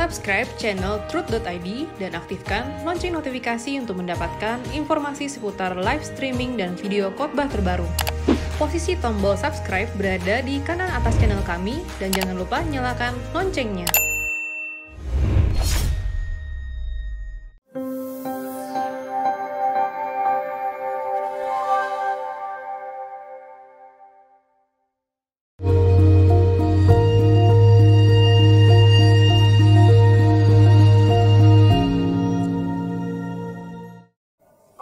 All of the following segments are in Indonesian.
Subscribe channel Truth.id dan aktifkan lonceng notifikasi untuk mendapatkan informasi seputar live streaming dan video khotbah terbaru. Posisi tombol subscribe berada di kanan atas channel kami dan jangan lupa nyalakan loncengnya.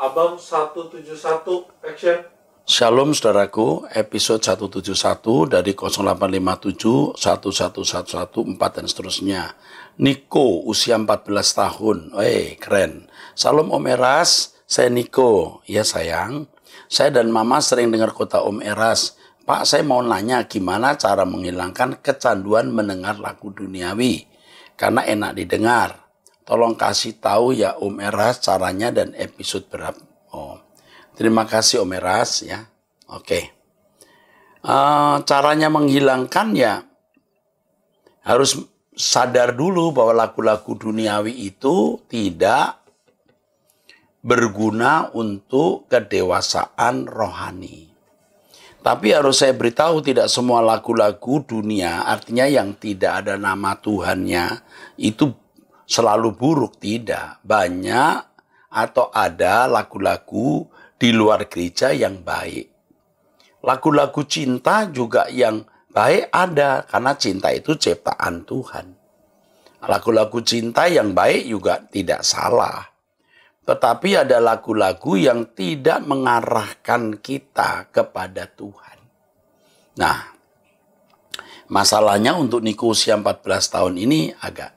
Abang 171 action. Shalom saudaraku, episode 171 dari 0857 111114 dan seterusnya. Niko, usia 14 tahun. Keren. Shalom Om Eras, saya Niko. Ya sayang, saya dan Mama sering dengar kota Om Eras. Pak, saya mau nanya gimana cara menghilangkan kecanduan mendengar lagu duniawi karena enak didengar. Tolong kasih tahu ya Om Eras caranya dan episode berapa. Terima kasih Om Eras ya. Oke. Caranya menghilangkan ya harus sadar dulu bahwa lagu-lagu duniawi itu tidak berguna untuk kedewasaan rohani. Tapi harus saya beritahu tidak semua lagu-lagu dunia, artinya yang tidak ada nama Tuhannya, itu selalu buruk. Tidak. Banyak atau ada lagu-lagu di luar gereja yang baik. Lagu-lagu cinta juga yang baik ada, karena cinta itu ciptaan Tuhan. Lagu-lagu cinta yang baik juga tidak salah. Tetapi ada lagu-lagu yang tidak mengarahkan kita kepada Tuhan. Nah, masalahnya untuk Niko usia 14 tahun ini agak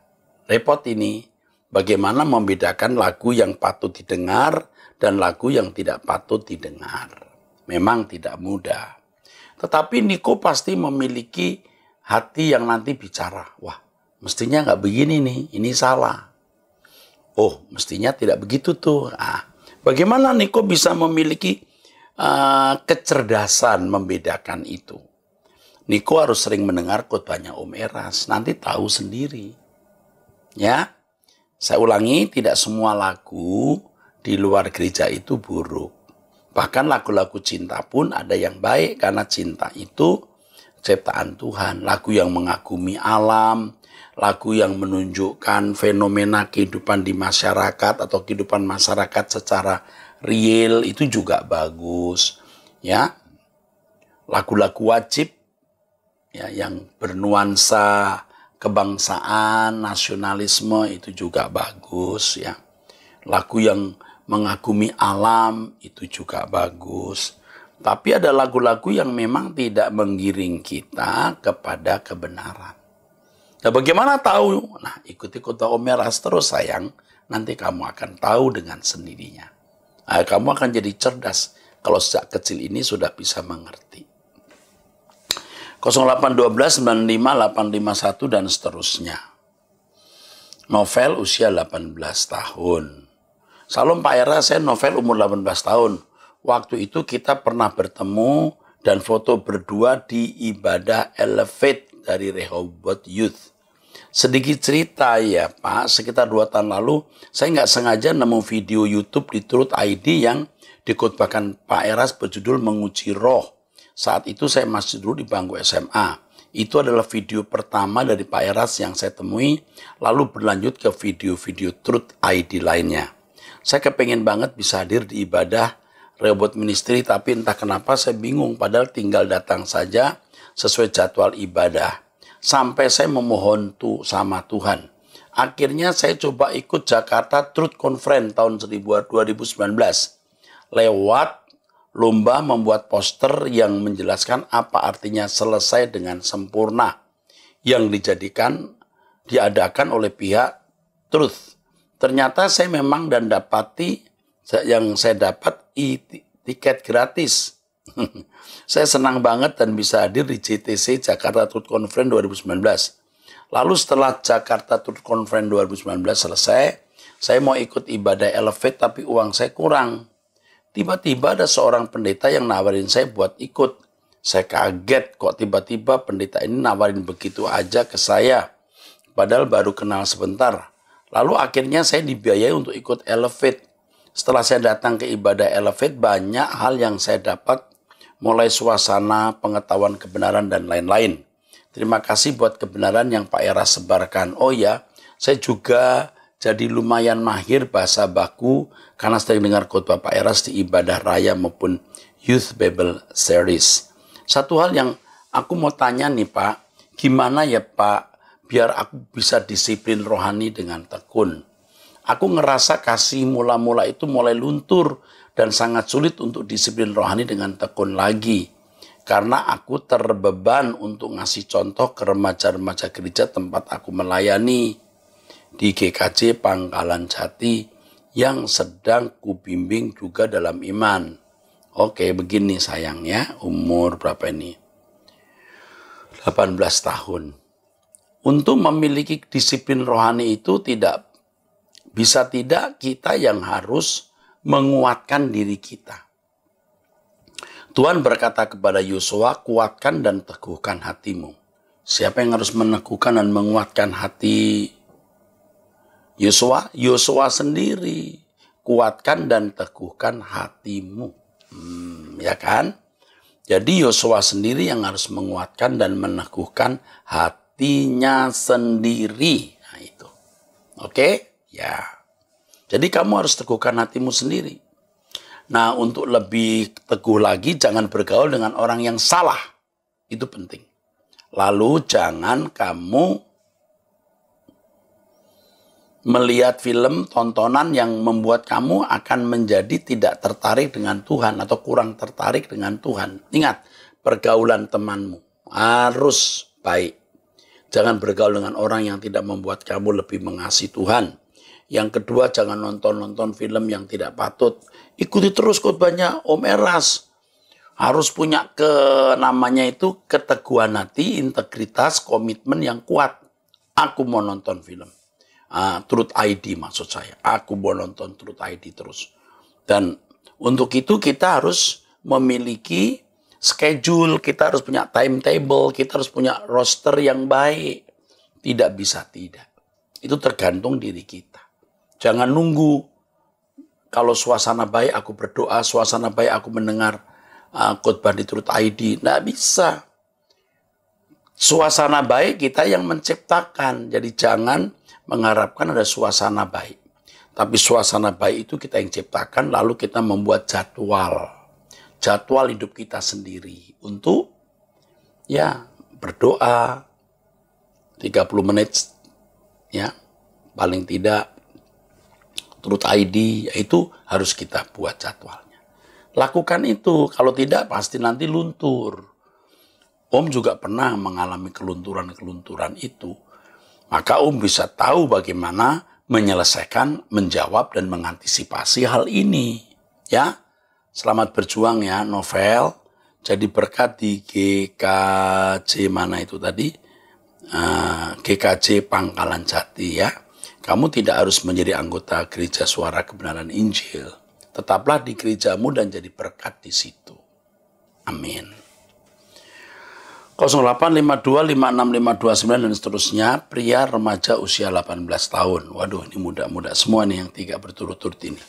repot ini. Bagaimana membedakan lagu yang patut didengar dan lagu yang tidak patut didengar. Memang tidak mudah. Tetapi Niko pasti memiliki hati yang nanti bicara. Wah, mestinya nggak begini nih, ini salah. Oh, mestinya tidak begitu tuh. Bagaimana Niko bisa memiliki kecerdasan membedakan itu? Niko harus sering mendengar khotbahnya Om Eras, nanti tahu sendiri. Ya, saya ulangi, tidak semua lagu di luar gereja itu buruk. Bahkan lagu-lagu cinta pun ada yang baik karena cinta itu ciptaan Tuhan. Lagu yang mengagumi alam, lagu yang menunjukkan fenomena kehidupan di masyarakat atau kehidupan masyarakat secara real itu juga bagus. Ya, lagu-lagu wajib ya yang bernuansa kebangsaan, nasionalisme itu juga bagus ya. Lagu yang mengagumi alam itu juga bagus. Tapi ada lagu-lagu yang memang tidak menggiring kita kepada kebenaran. Nah, bagaimana tahu? Nah, ikuti khotbah Om Eras terus sayang. Nanti kamu akan tahu dengan sendirinya. Kamu akan jadi cerdas kalau sejak kecil ini sudah bisa mengerti. 0812 95 851 dan seterusnya. Novel usia 18 tahun. Salam Pak Eras, saya Novel umur 18 tahun. Waktu itu kita pernah bertemu dan foto berdua di ibadah Elevate dari Rehoboth Youth. Sedikit cerita ya Pak, sekitar 2 tahun lalu saya nggak sengaja nemu video YouTube di Truth.id yang dikhotbahkan Pak Eras berjudul Menguji Roh. Saat itu saya masih dulu di bangku SMA. Itu adalah video pertama dari Pak Eras yang saya temui, lalu berlanjut ke video-video Truth.id lainnya. Saya kepengen banget bisa hadir di ibadah Rehoboth Ministry, tapi entah kenapa saya bingung, padahal tinggal datang saja sesuai jadwal ibadah. Sampai saya memohon sama Tuhan. Akhirnya saya coba ikut Jakarta Truth Conference tahun 2019. Lewat lomba membuat poster yang menjelaskan apa artinya selesai dengan sempurna yang diadakan oleh pihak Truth. Ternyata saya memang yang saya dapat tiket gratis. Saya senang banget dan bisa hadir di JTC Jakarta Truth Conference 2019. Lalu setelah Jakarta Truth Conference 2019 selesai, saya mau ikut ibadah Elevate tapi uang saya kurang. Tiba-tiba ada seorang pendeta yang nawarin saya buat ikut. Saya kaget kok tiba-tiba pendeta ini nawarin begitu aja ke saya. padahal baru kenal sebentar. Lalu akhirnya saya dibiayai untuk ikut Elevate. Setelah saya datang ke ibadah Elevate, banyak hal yang saya dapat, mulai suasana, pengetahuan kebenaran, dan lain-lain. Terima kasih buat kebenaran yang Pak Era sebarkan. Oh ya, saya juga jadi lumayan mahir bahasa baku karena sering dengar khotbah Pak Eras di ibadah raya maupun Youth Bible Series. Satu hal yang aku mau tanya nih Pak, gimana ya Pak biar aku bisa disiplin rohani dengan tekun? Aku ngerasa kasih mula-mula itu mulai luntur dan sangat sulit untuk disiplin rohani dengan tekun lagi. Karena aku terbeban untuk ngasih contoh ke remaja-remaja gereja tempat aku melayani di GKJ Pangkalan Jati yang sedang kubimbing juga dalam iman. Oke, begini sayangnya, umur berapa ini? 18 tahun. Untuk memiliki disiplin rohani itu tidak kita yang harus menguatkan diri kita. Tuhan berkata kepada Yosua, kuatkan dan teguhkan hatimu. Siapa yang harus meneguhkan dan menguatkan hati Yosua? Yosua sendiri. Kuatkan dan teguhkan hatimu. Ya kan? Jadi Yosua sendiri yang harus menguatkan dan meneguhkan hatinya sendiri. Nah itu. Oke? Ya. Jadi kamu harus teguhkan hatimu sendiri. Nah, untuk lebih teguh lagi, jangan bergaul dengan orang yang salah. Itu penting. Lalu jangan kamu melihat film, tontonan yang membuat kamu akan menjadi tidak tertarik dengan Tuhan atau kurang tertarik dengan Tuhan. Ingat, pergaulan temanmu harus baik. Jangan bergaul dengan orang yang tidak membuat kamu lebih mengasihi Tuhan. Yang kedua, jangan nonton film yang tidak patut. Ikuti terus khotbahnya Om Eras. Harus punya namanya itu keteguhan hati, integritas, komitmen yang kuat. Aku mau nonton film. Truth ID maksud saya. Aku mau nonton Truth ID terus. Dan untuk itu kita harus memiliki schedule, kita harus punya timetable, kita harus punya roster yang baik. Tidak bisa tidak. Itu tergantung diri kita. Jangan nunggu kalau suasana baik aku berdoa, suasana baik aku mendengar khotbah di Truth ID. Nggak bisa. Suasana baik kita yang menciptakan. Jadi jangan mengharapkan ada suasana baik. Tapi suasana baik itu kita yang ciptakan, lalu kita membuat jadwal. Jadwal hidup kita sendiri untuk ya berdoa 30 menit ya paling tidak. Truth ID, yaitu harus kita buat jadwalnya. Lakukan itu, kalau tidak pasti nanti luntur. Om juga pernah mengalami kelunturan-kelunturan itu. Maka Om bisa tahu bagaimana menyelesaikan, menjawab, dan mengantisipasi hal ini. Ya, selamat berjuang ya Novel. Jadi berkat di GKJ mana itu tadi? GKJ Pangkalan Jati ya. Kamu tidak harus menjadi anggota gereja Suara Kebenaran Injil. Tetaplah di gerejamu dan jadi berkat di situ. Amin. 08525659 dan seterusnya, pria remaja usia 18 tahun. Waduh, ini muda-muda semua nih yang 3 berturut-turut ini.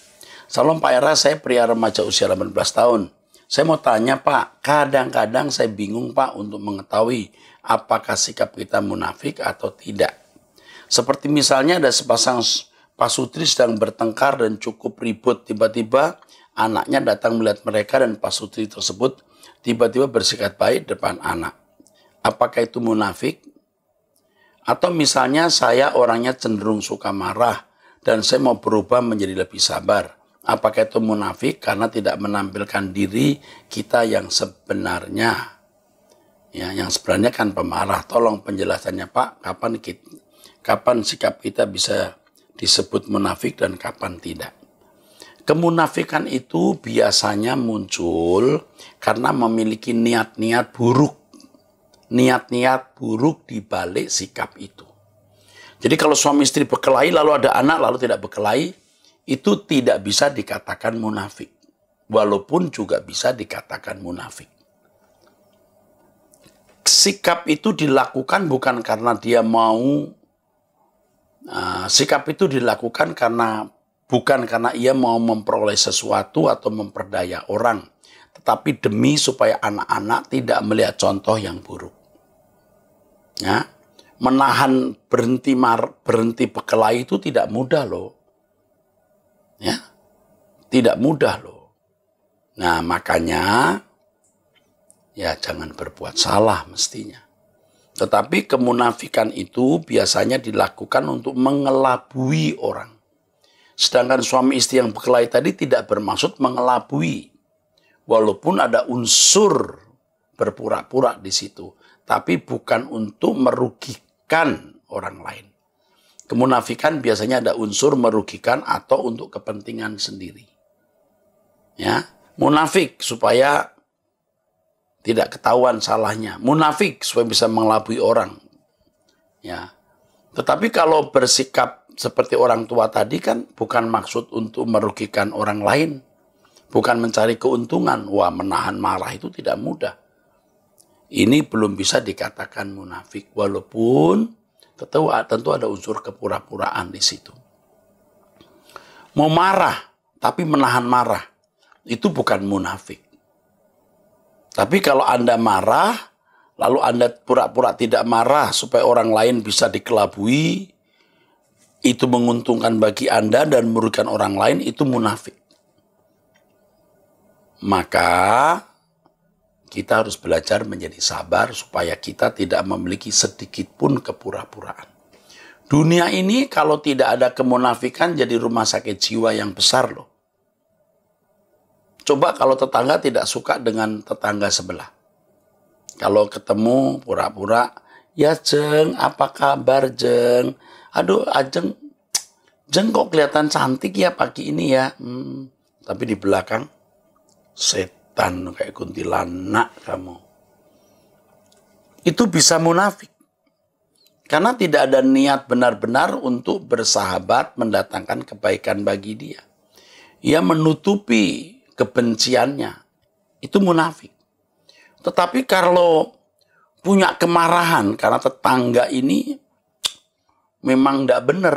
Salam Pak Era, saya pria remaja usia 18 tahun. Saya mau tanya Pak, kadang-kadang saya bingung Pak untuk mengetahui apakah sikap kita munafik atau tidak. Seperti misalnya ada sepasang pasutri sedang bertengkar dan cukup ribut. Tiba-tiba anaknya datang melihat mereka dan pasutri tersebut tiba-tiba bersikap baik depan anak. Apakah itu munafik? Atau misalnya saya orangnya cenderung suka marah dan saya mau berubah menjadi lebih sabar. Apakah itu munafik karena tidak menampilkan diri kita yang sebenarnya? Ya, yang sebenarnya kan pemarah. Tolong penjelasannya Pak, kapan sikap kita bisa disebut munafik dan kapan tidak. Kemunafikan itu biasanya muncul karena memiliki niat-niat buruk. Niat-niat buruk di balik sikap itu. Jadi kalau suami istri berkelahi lalu ada anak lalu tidak berkelahi, itu tidak bisa dikatakan munafik. Walaupun juga bisa dikatakan munafik. Sikap itu dilakukan bukan karena dia mau sikap itu dilakukan bukan karena ia mau memperoleh sesuatu atau memperdaya orang, tetapi demi supaya anak-anak tidak melihat contoh yang buruk. Ya, menahan berhenti berkelahi itu tidak mudah loh. Ya, tidak mudah loh. Nah, makanya ya jangan berbuat salah mestinya. Tetapi kemunafikan itu biasanya dilakukan untuk mengelabui orang. Sedangkan suami istri yang berkelahi tadi tidak bermaksud mengelabui. Walaupun ada unsur berpura-pura di situ, tapi bukan untuk merugikan orang lain. Kemunafikan biasanya ada unsur merugikan atau untuk kepentingan sendiri. Ya, munafik supaya tidak ketahuan salahnya. Munafik supaya bisa mengelabui orang. Ya. Tetapi kalau bersikap seperti orang tua tadi kan bukan maksud untuk merugikan orang lain. Bukan mencari keuntungan. Wah, menahan marah itu tidak mudah. Ini belum bisa dikatakan munafik. Walaupun tentu ada unsur kepura-puraan di situ. Mau marah, tapi menahan marah. Itu bukan munafik. Tapi kalau Anda marah, lalu Anda pura-pura tidak marah supaya orang lain bisa dikelabui, itu menguntungkan bagi Anda dan merugikan orang lain, itu munafik. Maka kita harus belajar menjadi sabar supaya kita tidak memiliki sedikit pun kepura-puraan. Dunia ini kalau tidak ada kemunafikan jadi rumah sakit jiwa yang besar loh. Coba kalau tetangga tidak suka dengan tetangga sebelah. Kalau ketemu pura-pura, ya Jeng, apa kabar Jeng? Aduh, Ajeng, Jeng kok kelihatan cantik ya pagi ini ya. Tapi di belakang, setan kayak kuntilanak kamu. Itu bisa munafik. Karena tidak ada niat benar-benar untuk bersahabat mendatangkan kebaikan bagi dia. Ia menutupi kebenciannya. Itu munafik. Tetapi kalau punya kemarahan karena tetangga ini memang tidak benar.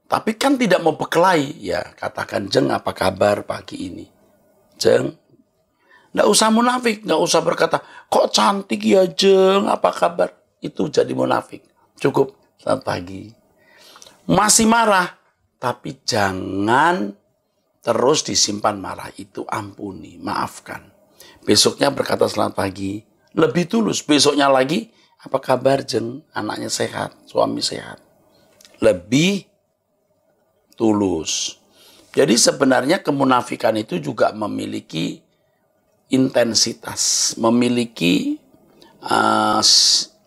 Tapi kan tidak mau berkelahi. Ya katakan, Jeng apa kabar pagi ini? Jeng, nggak usah munafik, nggak usah berkata, kok cantik ya Jeng, apa kabar? Itu jadi munafik. Cukup, selamat pagi. Masih marah, tapi jangan terus disimpan marah itu, ampuni, maafkan. Besoknya berkata selamat pagi, lebih tulus. Besoknya lagi, apa kabar Jeng, anaknya sehat, suami sehat. Lebih tulus. Jadi sebenarnya kemunafikan itu juga memiliki intensitas, memiliki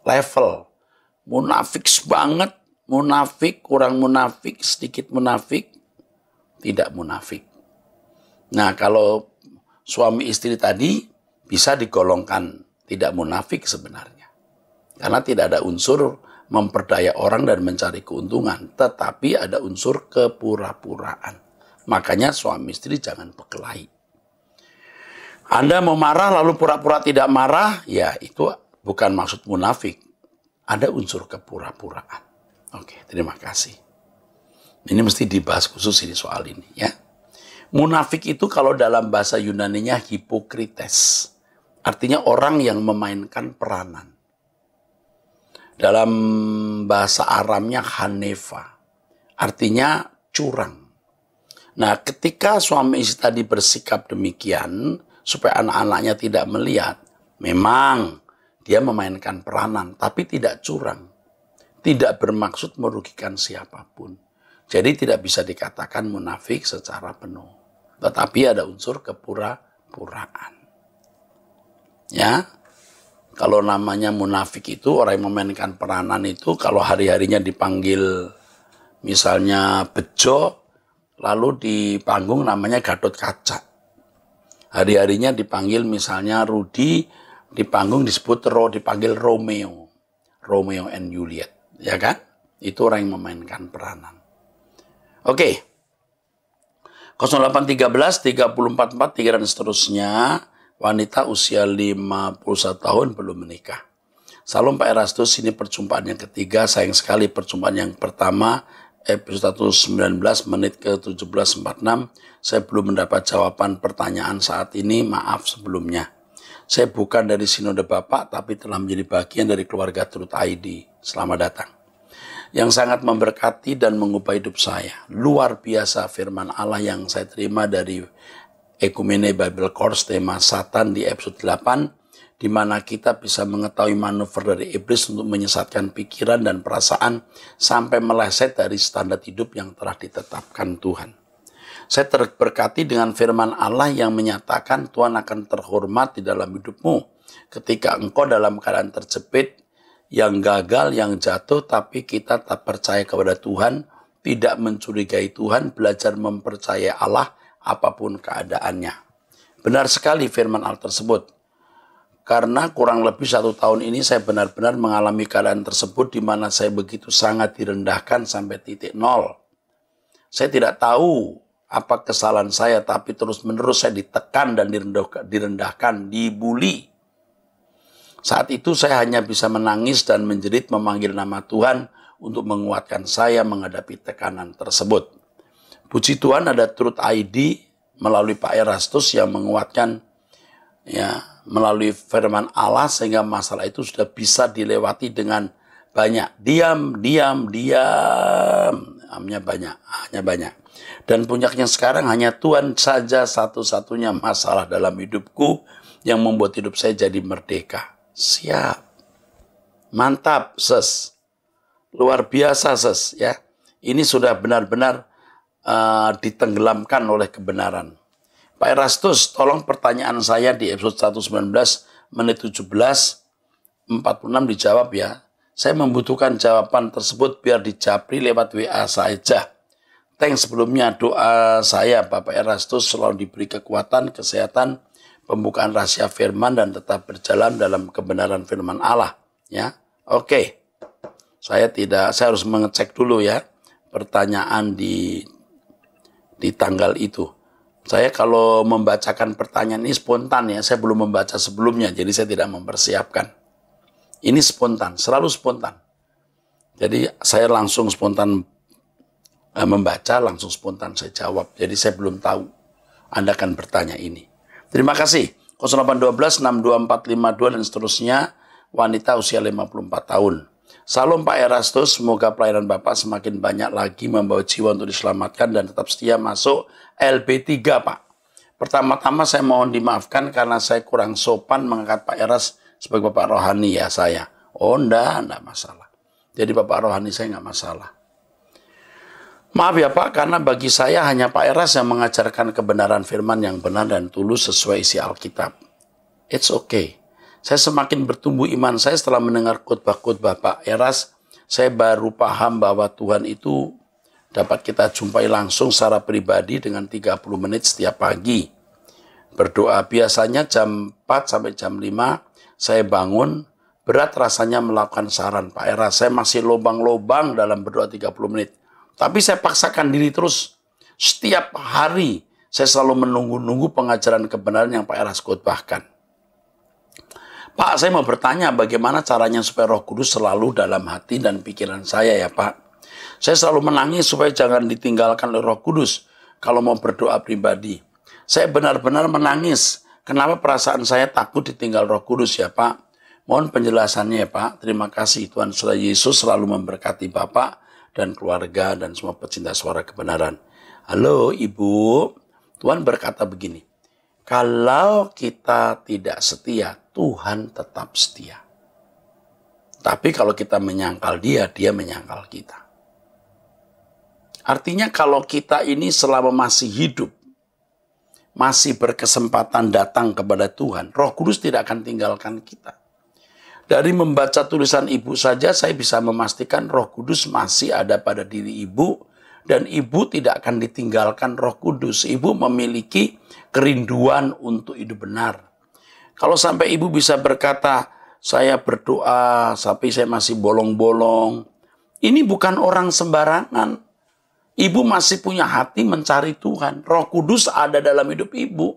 level. Munafik banget, munafik, kurang munafik, sedikit munafik, tidak munafik. Nah kalau suami istri tadi bisa digolongkan tidak munafik sebenarnya. Karena tidak ada unsur memperdaya orang dan mencari keuntungan, tetapi ada unsur kepura-puraan. Makanya suami istri jangan berkelahi. Anda mau marah lalu pura-pura tidak marah, ya itu bukan maksud munafik. Ada unsur kepura-puraan. Oke, terima kasih. Ini mesti dibahas khusus ini soal ini ya. Munafik itu kalau dalam bahasa Yunaninya hipokrites. Artinya orang yang memainkan peranan. Dalam bahasa Aramnya hanefa. Artinya curang. Nah, ketika suami istri tadi bersikap demikian, supaya anak-anaknya tidak melihat, memang dia memainkan peranan, tapi tidak curang. Tidak bermaksud merugikan siapapun. Jadi tidak bisa dikatakan munafik secara penuh. Tetapi ada unsur kepura-puraan. Ya, kalau namanya munafik itu, orang yang memainkan peranan itu, kalau hari-harinya dipanggil misalnya Bejo, lalu di panggung namanya Gatot Kaca. Hari-harinya dipanggil misalnya Rudi, di panggung disebut dipanggil Romeo. Romeo and Juliet. Ya kan? Itu orang yang memainkan peranan. Oke. 0813, 3443 dan seterusnya. Wanita usia 51 tahun belum menikah. Salam Pak Erastus, ini perjumpaan yang ketiga. Sayang sekali perjumpaan yang pertama, episode 119 menit ke 17.46. Saya belum mendapat jawaban pertanyaan saat ini, maaf sebelumnya. Saya bukan dari Sinode Bapak, tapi telah menjadi bagian dari keluarga Truth ID. Selamat datang. Yang sangat memberkati dan mengubah hidup saya. Luar biasa firman Allah yang saya terima dari Ekumene Bible Course tema Satan di episode 8, di mana kita bisa mengetahui manuver dari iblis untuk menyesatkan pikiran dan perasaan sampai meleset dari standar hidup yang telah ditetapkan Tuhan. Saya terberkati dengan firman Allah yang menyatakan Tuhan akan terhormat di dalam hidupmu ketika engkau dalam keadaan terjepit, yang gagal, yang jatuh, tapi kita tak percaya kepada Tuhan, tidak mencurigai Tuhan, belajar mempercayai Allah apapun keadaannya. Benar sekali firman Allah tersebut. Karena kurang lebih 1 tahun ini saya benar-benar mengalami keadaan tersebut di mana saya begitu sangat direndahkan sampai titik nol. Saya tidak tahu apa kesalahan saya, tapi terus-menerus saya ditekan dan direndahkan, dibully. Saat itu saya hanya bisa menangis dan menjerit memanggil nama Tuhan untuk menguatkan saya menghadapi tekanan tersebut. Puji Tuhan ada Truth ID melalui Pak Erastus yang menguatkan melalui firman Allah sehingga masalah itu sudah bisa dilewati dengan banyak. Diam. Hanya banyak. Dan puncaknya sekarang hanya Tuhan saja satu-satunya masalah dalam hidupku yang membuat hidup saya jadi merdeka. Siap. Mantap, Ses. Luar biasa, Ses, ya. Ini sudah benar-benar ditenggelamkan oleh kebenaran. Pak Erastus, tolong pertanyaan saya di episode 119 menit 17.46 dijawab ya. Saya membutuhkan jawaban tersebut biar dijapri lewat WA saja. Thanks sebelumnya, doa saya Bapak Erastus selalu diberi kekuatan, kesehatan, pembukaan rahasia firman dan tetap berjalan dalam kebenaran firman Allah. Ya, oke. Saya harus mengecek dulu ya pertanyaan di tanggal itu. Saya kalau membacakan pertanyaan ini spontan ya, saya belum membaca sebelumnya, jadi saya tidak mempersiapkan. Ini spontan, selalu spontan. Jadi saya langsung spontan membaca, langsung spontan saya jawab. Jadi saya belum tahu Anda akan bertanya ini. Terima kasih. 0812 62452 dan seterusnya, wanita usia 54 tahun. Salam Pak Erastus, semoga pelayanan Bapak semakin banyak lagi membawa jiwa untuk diselamatkan dan tetap setia masuk LB3 Pak. Pertama-tama saya mohon dimaafkan karena saya kurang sopan mengangkat Pak Eras sebagai Bapak Rohani ya saya. Oh enggak masalah. Jadi Bapak Rohani saya enggak masalah. Maaf ya Pak, karena bagi saya hanya Pak Eras yang mengajarkan kebenaran firman yang benar dan tulus sesuai isi Alkitab. It's okay. Saya semakin bertumbuh iman saya setelah mendengar khotbah-khotbah Pak Eras. Saya baru paham bahwa Tuhan itu dapat kita jumpai langsung secara pribadi dengan 30 menit setiap pagi. Berdoa biasanya jam 4 sampai jam 5 saya bangun. Berat rasanya melakukan saran Pak Eras. Saya masih lobang-lobang dalam berdoa 30 menit. Tapi saya paksakan diri terus. Setiap hari saya selalu menunggu-nunggu pengajaran kebenaran yang Pak Eras khotbahkan. Pak, saya mau bertanya bagaimana caranya supaya Roh Kudus selalu dalam hati dan pikiran saya ya Pak. Saya selalu menangis supaya jangan ditinggalkan oleh Roh Kudus kalau mau berdoa pribadi. Saya benar-benar menangis. Kenapa perasaan saya takut ditinggal Roh Kudus ya Pak? Mohon penjelasannya ya Pak. Terima kasih. Tuhan Yesus selalu memberkati Bapak dan keluarga dan semua pecinta suara kebenaran. Halo Ibu, Tuhan berkata begini. Kalau kita tidak setia, Tuhan tetap setia. Tapi kalau kita menyangkal Dia menyangkal kita. Artinya kalau kita ini selama masih hidup, masih berkesempatan datang kepada Tuhan, Roh Kudus tidak akan tinggalkan kita. Dari membaca tulisan Ibu saja, saya bisa memastikan Roh Kudus masih ada pada diri Ibu, dan Ibu tidak akan ditinggalkan Roh Kudus. Ibu memiliki kerinduan untuk hidup benar. Kalau sampai Ibu bisa berkata, saya berdoa, tapi saya masih bolong-bolong. Ini bukan orang sembarangan. Ibu masih punya hati mencari Tuhan. Roh Kudus ada dalam hidup Ibu.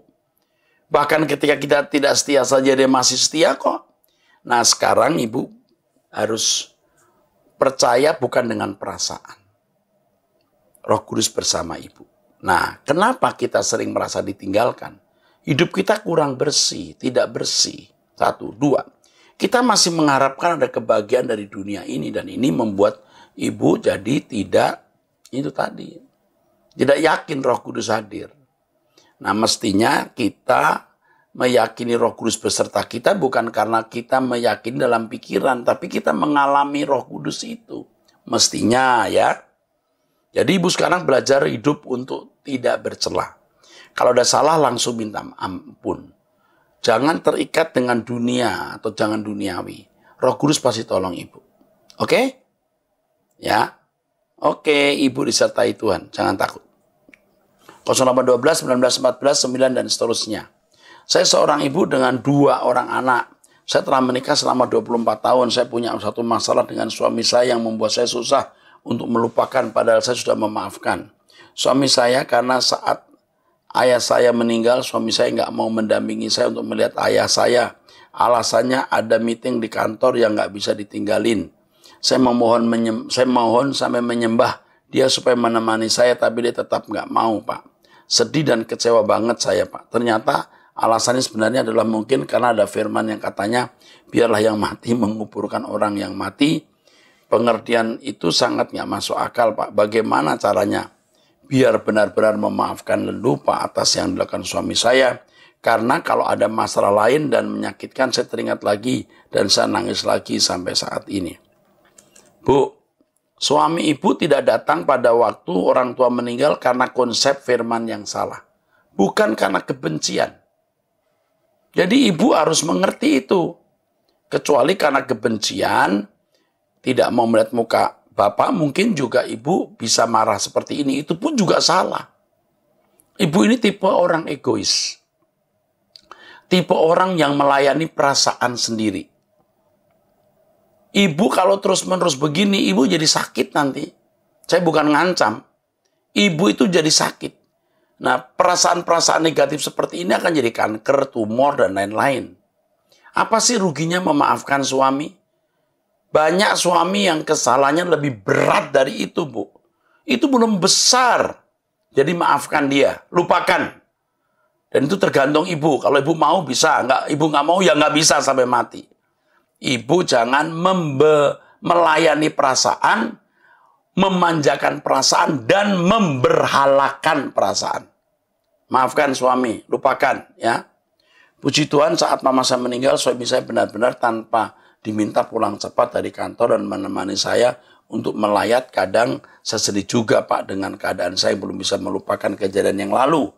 Bahkan ketika kita tidak setia saja, Dia masih setia kok. Nah sekarang Ibu harus percaya bukan dengan perasaan. Roh Kudus bersama ibu. Nah, kenapa kita sering merasa ditinggalkan? Hidup kita kurang bersih, tidak bersih. 1, 2. Kita masih mengharapkan ada kebahagiaan dari dunia ini. Dan ini membuat ibu jadi tidak, itu tadi, tidak yakin Roh Kudus hadir. Nah, mestinya kita meyakini Roh Kudus beserta kita bukan karena kita meyakini dalam pikiran, tapi kita mengalami Roh Kudus itu. Mestinya ya. Jadi ibu sekarang belajar hidup untuk tidak bercela. Kalau ada salah langsung minta ampun. Jangan terikat dengan dunia atau jangan duniawi. Roh Kudus pasti tolong ibu. Oke? Ya. Oke, ibu disertai Tuhan. Jangan takut. 0812 1914 9 dan seterusnya. Saya seorang ibu dengan 2 orang anak. Saya telah menikah selama 24 tahun. Saya punya satu masalah dengan suami saya yang membuat saya susah untuk melupakan padahal saya sudah memaafkan. Suami saya karena saat ayah saya meninggal, suami saya nggak mau mendampingi saya untuk melihat ayah saya. Alasannya ada meeting di kantor yang nggak bisa ditinggalin. Saya mohon sampai menyembah dia supaya menemani saya, tapi dia tetap nggak mau, Pak. Sedih dan kecewa banget saya, Pak. Ternyata alasannya sebenarnya adalah mungkin karena ada firman yang katanya, biarlah yang mati menguburkan orang yang mati. Pengertian itu sangat nggak masuk akal, Pak. Bagaimana caranya biar benar-benar memaafkan dan lupa atas yang dilakukan suami saya? Karena kalau ada masalah lain dan menyakitkan, saya teringat lagi dan saya nangis lagi sampai saat ini. Bu, suami ibu tidak datang pada waktu orang tua meninggal karena konsep firman yang salah. Bukan karena kebencian. Jadi ibu harus mengerti itu. Kecuali karena kebencian, tidak mau melihat muka bapak, mungkin juga ibu bisa marah seperti ini. Itu pun juga salah. Ibu ini tipe orang egois. Tipe orang yang melayani perasaan sendiri. Ibu kalau terus-menerus begini, ibu jadi sakit nanti. Saya bukan ngancam. Ibu itu jadi sakit. Nah, perasaan-perasaan negatif seperti ini akan jadi kanker, tumor, dan lain-lain. Apa sih ruginya memaafkan suami? Banyak suami yang kesalahannya lebih berat dari itu, Bu. Itu belum besar. Jadi maafkan dia, lupakan. Dan itu tergantung ibu. Kalau ibu mau bisa, ibu nggak mau ya nggak bisa sampai mati. Ibu jangan melayani perasaan, memanjakan perasaan, dan memberhalakan perasaan. Maafkan suami, lupakan ya. Puji Tuhan saat mama saya meninggal, suami saya benar-benar tanpa diminta pulang cepat dari kantor dan menemani saya untuk melayat. Kadang saya sedih juga, Pak, dengan keadaan saya belum bisa melupakan kejadian yang lalu.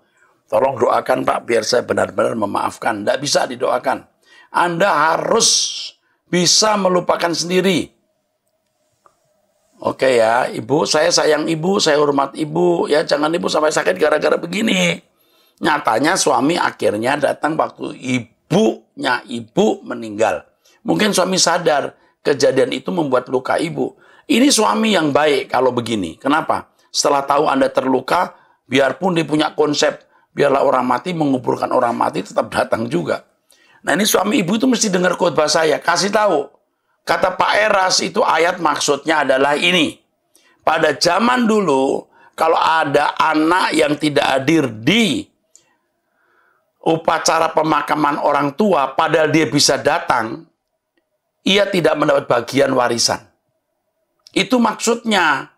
Tolong doakan, Pak, biar saya benar-benar memaafkan. Tidak bisa didoakan. Anda harus bisa melupakan sendiri. Oke ya, ibu, saya sayang ibu, saya hormat ibu. Ya, jangan ibu sampai sakit gara-gara begini. Nyatanya suami akhirnya datang waktu ibunya ibu meninggal. Mungkin suami sadar kejadian itu membuat luka ibu. Ini suami yang baik kalau begini. Kenapa? Setelah tahu Anda terluka, biarpun dia punya konsep, biarlah orang mati menguburkan orang mati, tetap datang juga. Nah, ini suami ibu itu mesti dengar khotbah saya. Kasih tahu. Kata Pak Eras itu ayat maksudnya adalah ini. Pada zaman dulu, kalau ada anak yang tidak hadir di upacara pemakaman orang tua, padahal dia bisa datang, ia tidak mendapat bagian warisan. Itu maksudnya.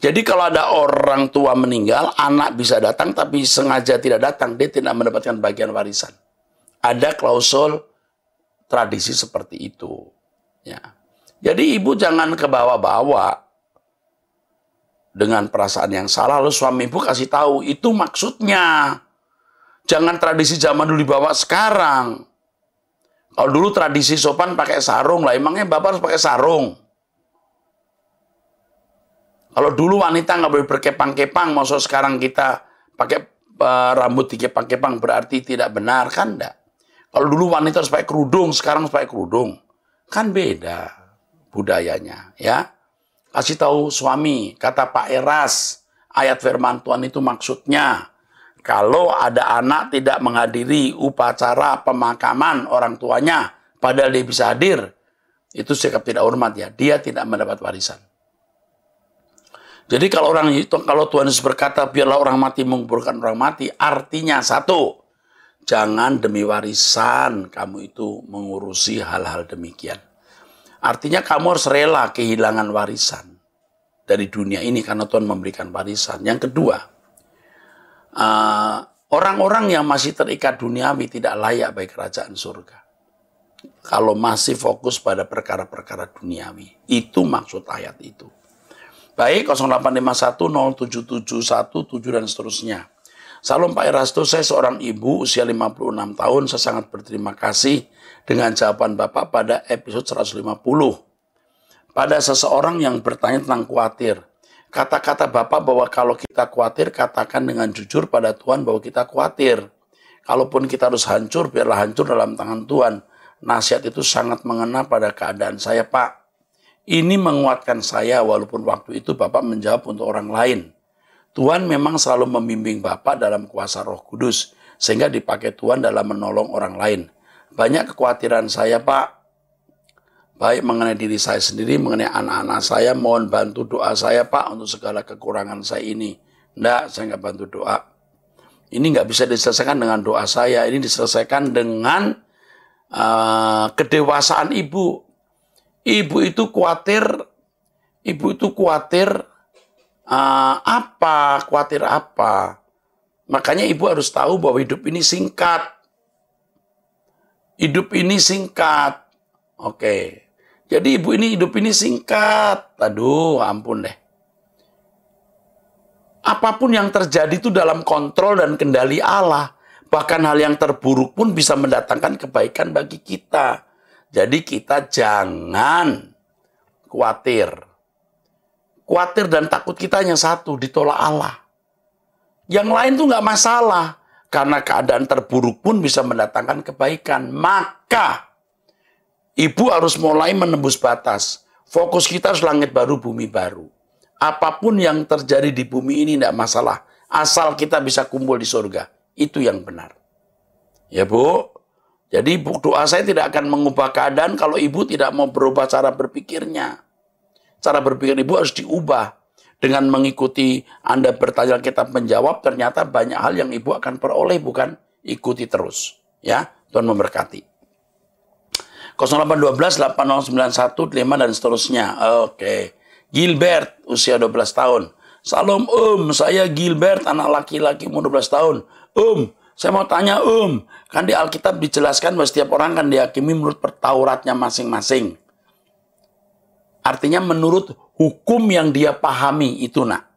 Jadi kalau ada orang tua meninggal, anak bisa datang, tapi sengaja tidak datang, dia tidak mendapatkan bagian warisan. Ada klausul tradisi seperti itu. Ya. Jadi ibu jangan kebawa-bawa dengan perasaan yang salah, lalu suami ibu kasih tahu, itu maksudnya. Jangan tradisi zaman dulu dibawa sekarang. Kalau dulu tradisi sopan pakai sarung lah, emangnya bapak harus pakai sarung? Kalau dulu wanita nggak boleh berkepang-kepang, maksud sekarang kita pakai rambut dikepang-kepang berarti tidak benar, kan enggak? Kalau dulu wanita harus pakai kerudung, sekarang harus pakai kerudung. Kan beda budayanya, ya. Kasih tahu suami, kata Pak Eras, ayat firman Tuhan itu maksudnya, kalau ada anak tidak menghadiri upacara pemakaman orang tuanya, padahal dia bisa hadir, Itu sikap tidak hormat ya. Dia tidak mendapat warisan. Jadi kalau Tuhan Yesus berkata, biarlah orang mati menguburkan orang mati, artinya satu, jangan demi warisan kamu itu mengurusi hal-hal demikian. Artinya kamu harus rela kehilangan warisan dari dunia ini karena Tuhan memberikan warisan. Yang kedua, orang-orang yang masih terikat duniawi tidak layak bagi kerajaan surga. Kalau masih fokus pada perkara-perkara duniawi. Itu maksud ayat itu. Baik, 0851 0771 7 dan seterusnya. Salam Pak Erasto, saya seorang ibu usia 56 tahun. Saya sangat berterima kasih dengan jawaban Bapak pada episode 150. Pada seseorang yang bertanya tentang khawatir. Kata-kata Bapak bahwa kalau kita khawatir, katakan dengan jujur pada Tuhan bahwa kita khawatir. Kalaupun kita harus hancur, biarlah hancur dalam tangan Tuhan. Nasihat itu sangat mengena pada keadaan saya, Pak. Ini menguatkan saya walaupun waktu itu Bapak menjawab untuk orang lain. Tuhan memang selalu membimbing Bapak dalam kuasa Roh Kudus, sehingga dipakai Tuhan dalam menolong orang lain. Banyak kekhawatiran saya, Pak. Baik mengenai diri saya sendiri, mengenai anak-anak saya, mohon bantu doa saya, Pak, untuk segala kekurangan saya ini. Enggak, saya nggak bantu doa. Ini nggak bisa diselesaikan dengan doa saya, ini diselesaikan dengan kedewasaan ibu. Ibu itu khawatir khawatir apa? Makanya ibu harus tahu bahwa hidup ini singkat. Hidup ini singkat. Oke. Jadi hidup ini singkat. Aduh, ampun deh. Apapun yang terjadi itu dalam kontrol dan kendali Allah. Bahkan hal yang terburuk pun bisa mendatangkan kebaikan bagi kita. Jadi kita jangan khawatir. Khawatir dan takut kita hanya satu, ditolak Allah. Yang lain tuh nggak masalah. Karena keadaan terburuk pun bisa mendatangkan kebaikan. Maka, ibu harus mulai menembus batas. Fokus kita harus langit baru, bumi baru. Apapun yang terjadi di bumi ini tidak masalah. Asal kita bisa kumpul di surga. Itu yang benar. Ya Bu? Jadi doa saya tidak akan mengubah keadaan kalau ibu tidak mau berubah cara berpikirnya. Cara berpikir ibu harus diubah. Dengan mengikuti Anda bertanya kita menjawab, ternyata banyak hal yang ibu akan peroleh, bukan ikuti terus. Ya, Tuhan memberkati. 0812 8091 5 dan seterusnya. Oke. Gilbert, usia 12 tahun. Salam saya Gilbert, anak laki-laki umur 12 tahun. Saya mau tanya kan di Alkitab dijelaskan bahwa setiap orang kan dihakimi menurut Tauratnya masing-masing. Artinya menurut hukum yang dia pahami itu nak.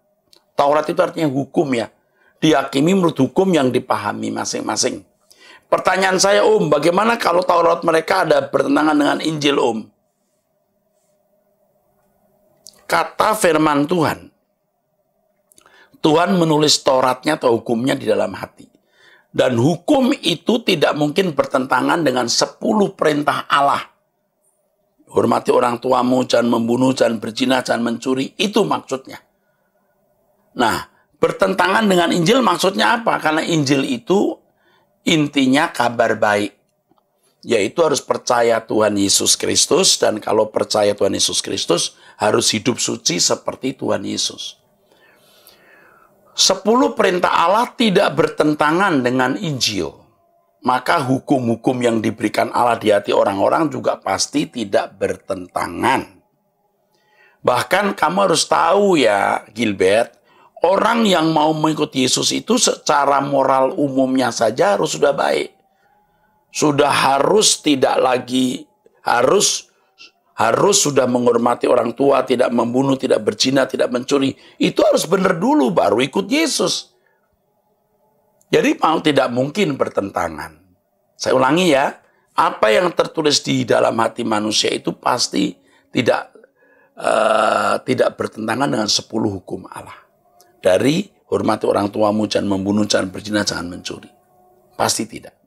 Taurat itu artinya hukum ya. Dihakimi menurut hukum yang dipahami masing-masing. Pertanyaan saya bagaimana kalau Taurat mereka ada bertentangan dengan Injil Kata firman Tuhan. Tuhan menulis Tauratnya atau hukumnya di dalam hati. Dan hukum itu tidak mungkin bertentangan dengan 10 perintah Allah. Hormati orang tuamu, jangan membunuh, jangan berzina, jangan mencuri. Itu maksudnya. Nah, bertentangan dengan Injil maksudnya apa? Karena Injil itu intinya kabar baik. Yaitu harus percaya Tuhan Yesus Kristus. Dan kalau percaya Tuhan Yesus Kristus, harus hidup suci seperti Tuhan Yesus. 10 perintah Allah tidak bertentangan dengan Injil. Maka hukum-hukum yang diberikan Allah di hati orang-orang juga pasti tidak bertentangan. Bahkan kamu harus tahu ya Gilbert, orang yang mau mengikuti Yesus itu secara moral umumnya saja sudah baik. Sudah harus tidak lagi, harus sudah menghormati orang tua, tidak membunuh, tidak berzina, tidak mencuri. Itu harus benar dulu, baru ikut Yesus. Jadi tidak mungkin bertentangan. Saya ulangi ya, apa yang tertulis di dalam hati manusia itu pasti tidak bertentangan dengan 10 hukum Allah. Dari hormati orang tuamu, jangan membunuh, jangan berzina, jangan mencuri. Pasti tidak.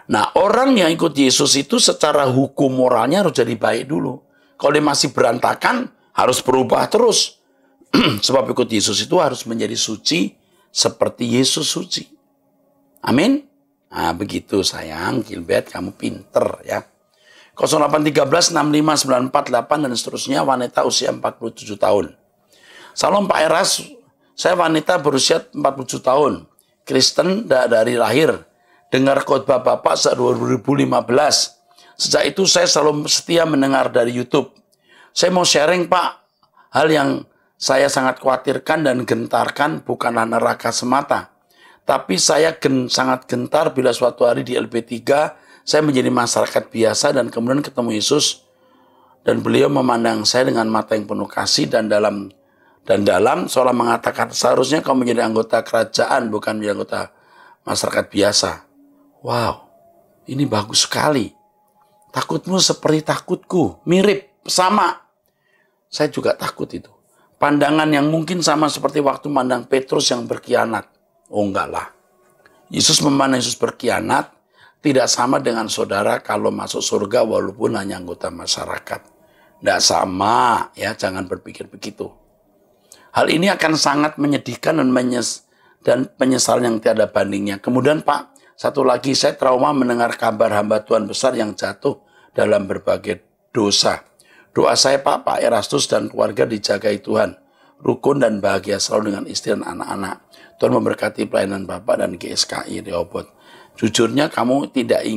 Nah, orang yang ikut Yesus itu secara hukum moralnya harus jadi baik dulu. Kalau dia masih berantakan, harus berubah terus. Sebab ikut Yesus itu harus menjadi suci seperti Yesus suci. Amin. Nah, begitu sayang, Gilbert, kamu pinter ya. 0813 65 948 dan seterusnya, wanita usia 47 tahun. Salam Pak Eras, saya wanita berusia 47 tahun, Kristen dari lahir, dengar khotbah Bapak sejak 2015. Sejak itu saya selalu setia mendengar dari YouTube. Saya mau sharing Pak, hal yang saya sangat khawatirkan dan gentarkan bukanlah neraka semata. Tapi saya sangat gentar bila suatu hari di LP3 saya menjadi masyarakat biasa dan kemudian ketemu Yesus. Dan beliau memandang saya dengan mata yang penuh kasih dan dalam seolah mengatakan seharusnya kau menjadi anggota kerajaan bukan menjadi anggota masyarakat biasa. Wow, ini bagus sekali. Takutmu seperti takutku, mirip, sama. Saya juga takut itu. Pandangan yang mungkin sama seperti waktu mandang Petrus yang berkhianat. Oh enggak lah. Yesus memandang Yesus berkhianat tidak sama dengan saudara kalau masuk surga walaupun hanya anggota masyarakat. Tidak sama, ya, jangan berpikir begitu. Hal ini akan sangat menyedihkan dan penyesal yang tiada bandingnya. Kemudian Pak, satu lagi, saya trauma mendengar kabar hamba Tuhan besar yang jatuh dalam berbagai dosa. Doa saya Pak Erastus dan keluarga dijagai Tuhan. Rukun dan bahagia selalu dengan istri dan anak-anak. Tuhan memberkati pelayanan Bapak dan GSKI Rehoboth. Jujurnya kamu tidak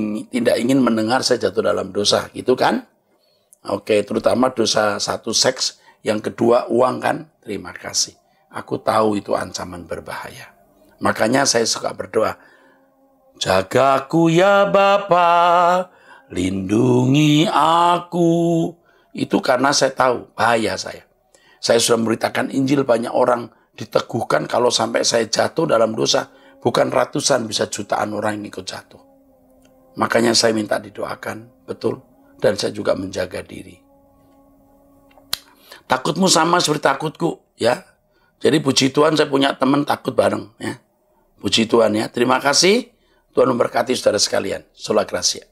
ingin mendengar saya jatuh dalam dosa, gitu kan? Oke, terutama dosa satu seks, yang kedua uang kan? Terima kasih. Aku tahu itu ancaman berbahaya. Makanya saya suka berdoa. Jagaku ya Bapa, lindungi aku. Itu karena saya tahu bahaya saya. Saya sudah memberitakan Injil, banyak orang diteguhkan kalau sampai saya jatuh dalam dosa. Bukan ratusan, bisa jutaan orang yang ikut jatuh. Makanya saya minta didoakan, betul. Dan saya juga menjaga diri. Takutmu sama seperti takutku, ya. Jadi puji Tuhan saya punya teman takut bareng, ya. Puji Tuhan ya. Terima kasih. Tuhan memberkati saudara sekalian. Sola Gracia.